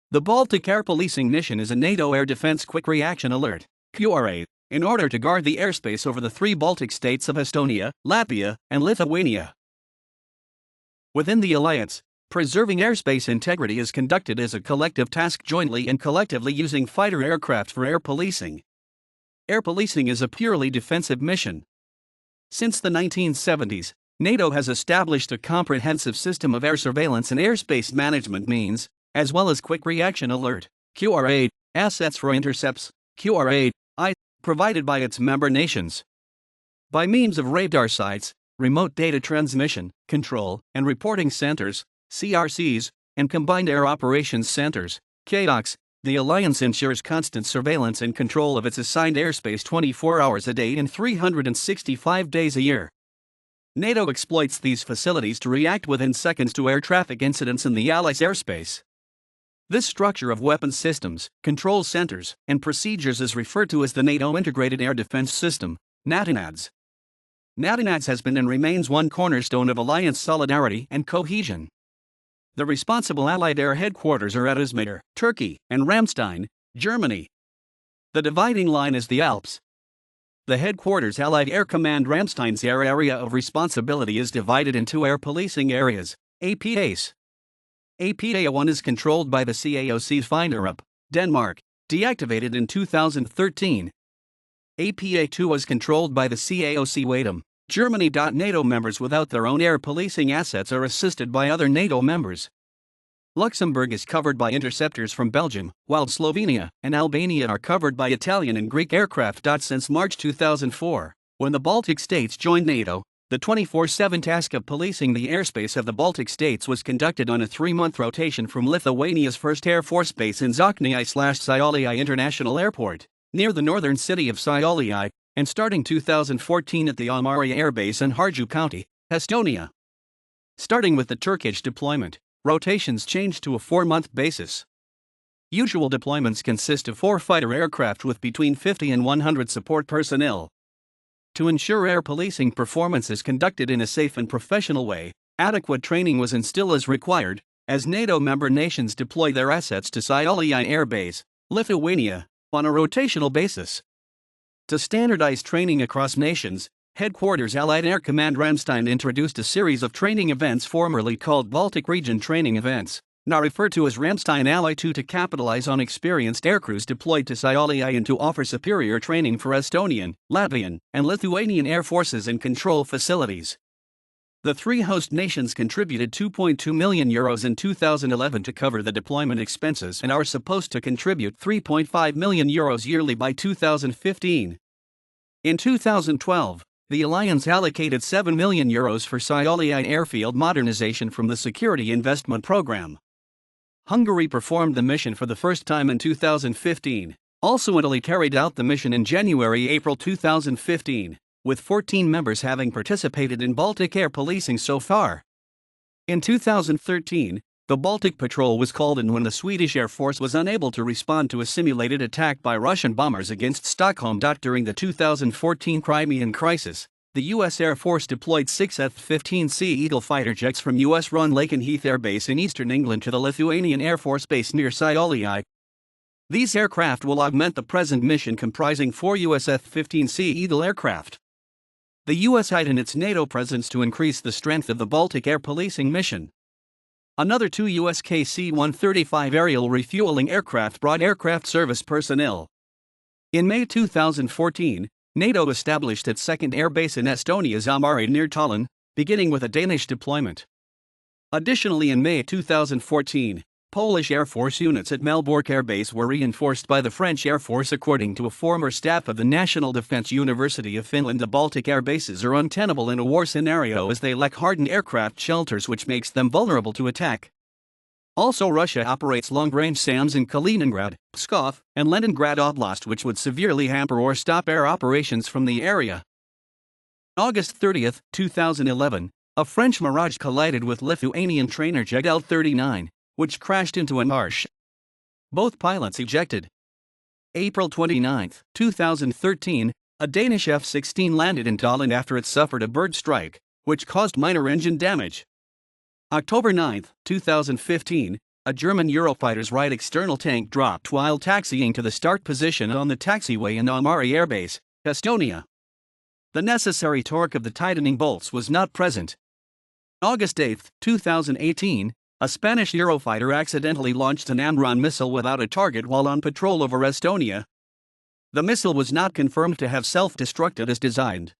The Baltic Air Policing mission is a NATO air defense quick reaction alert (QRA) in order to guard the airspace over the three Baltic states of Estonia, Latvia, and Lithuania. Within the alliance, preserving airspace integrity is conducted as a collective task jointly and collectively using fighter aircraft for air policing. Air policing is a purely defensive mission. Since the 1970s, NATO has established a comprehensive system of air surveillance and airspace management means, as well as quick reaction alert (QRA) assets for intercepts (QRA) provided by its member nations. By means of radar sites, remote data transmission, control, and reporting centers (CRCs), and combined air operations centers (CAOCs), the alliance ensures constant surveillance and control of its assigned airspace 24 hours a day and 365 days a year. NATO exploits these facilities to react within seconds to air traffic incidents in the Allies' airspace. This structure of weapons systems, control centers, and procedures is referred to as the NATO Integrated Air Defense System, NATONADS. NATONADS has been and remains one cornerstone of alliance solidarity and cohesion. The responsible Allied air headquarters are at Izmir, Turkey, and Ramstein, Germany. The dividing line is the Alps. The headquarters Allied Air Command Ramstein's air area of responsibility is divided into air policing areas, APAs. APA-1 is controlled by the CAOC Finderup, Denmark, deactivated in 2013. APA-2 was controlled by the CAOC Wadum, Germany. NATO members without their own air policing assets are assisted by other NATO members. Luxembourg is covered by interceptors from Belgium, while Slovenia and Albania are covered by Italian and Greek aircraft. Since March 2004, when the Baltic states joined NATO, the 24/7 task of policing the airspace of the Baltic states was conducted on a 3-month rotation from Lithuania's first Air Force base in Zokniai/Šiauliai International Airport, near the northern city of Šiauliai, and starting 2014 at the Almari Air Base in Harju County, Estonia. Starting with the Turkish deployment, rotations changed to a 4-month basis. Usual deployments consist of 4 fighter aircraft with between 50 and 100 support personnel. To ensure air policing performance is conducted in a safe and professional way, adequate training was instilled as required, as NATO member nations deploy their assets to Šiauliai Air Base, Lithuania, on a rotational basis. To standardize training across nations, Headquarters Allied Air Command Ramstein introduced a series of training events formerly called Baltic Region Training Events, now referred to as Ramstein Ally 2, to capitalize on experienced aircrews deployed to Šiauliai and to offer superior training for Estonian, Latvian, and Lithuanian air forces and control facilities. The 3 host nations contributed €2.2 million in 2011 to cover the deployment expenses and are supposed to contribute €3.5 million yearly by 2015. In 2012, the alliance allocated €7 million for Šiauliai airfield modernization from the Security Investment Program. Hungary performed the mission for the first time in 2015. Also, Italy carried out the mission in January-April 2015, with 14 members having participated in Baltic Air Policing so far. In 2013, the Baltic Patrol was called in when the Swedish Air Force was unable to respond to a simulated attack by Russian bombers against Stockholm. During the 2014 Crimean crisis, the U.S. Air Force deployed 6 F-15C Eagle fighter jets from U.S.-run Lakenheath Air Base in eastern England to the Lithuanian Air Force Base near Šiauliai. These aircraft will augment the present mission, comprising 4 U.S. F-15C Eagle aircraft. The U.S. heightened its NATO presence to increase the strength of the Baltic Air Policing mission. Another 2 U.S. KC-135 aerial refueling aircraft brought aircraft service personnel. In May 2014, NATO established its second air base in Estonia's Almari near Tallinn, beginning with a Danish deployment. Additionally, in May 2014, Polish Air Force units at Malbork Air Base were reinforced by the French Air Force. According to a former staff of the National Defense University of Finland, the Baltic air bases are untenable in a war scenario as they lack hardened aircraft shelters, which makes them vulnerable to attack. Also, Russia operates long-range SAMs in Kaliningrad, Pskov, and Leningrad Oblast, which would severely hamper or stop air operations from the area. August 30, 2011, a French Mirage collided with Lithuanian trainer jet L-39, which crashed into a marsh. Both pilots ejected. April 29, 2013, a Danish F-16 landed in Tallinn after it suffered a bird strike, which caused minor engine damage. October 9, 2015, a German Eurofighter's right external tank dropped while taxiing to the start position on the taxiway in Almari airbase, Estonia. The necessary torque of the tightening bolts was not present. August 8, 2018, a Spanish Eurofighter accidentally launched an Amran missile without a target while on patrol over Estonia. The missile was not confirmed to have self-destructed as designed.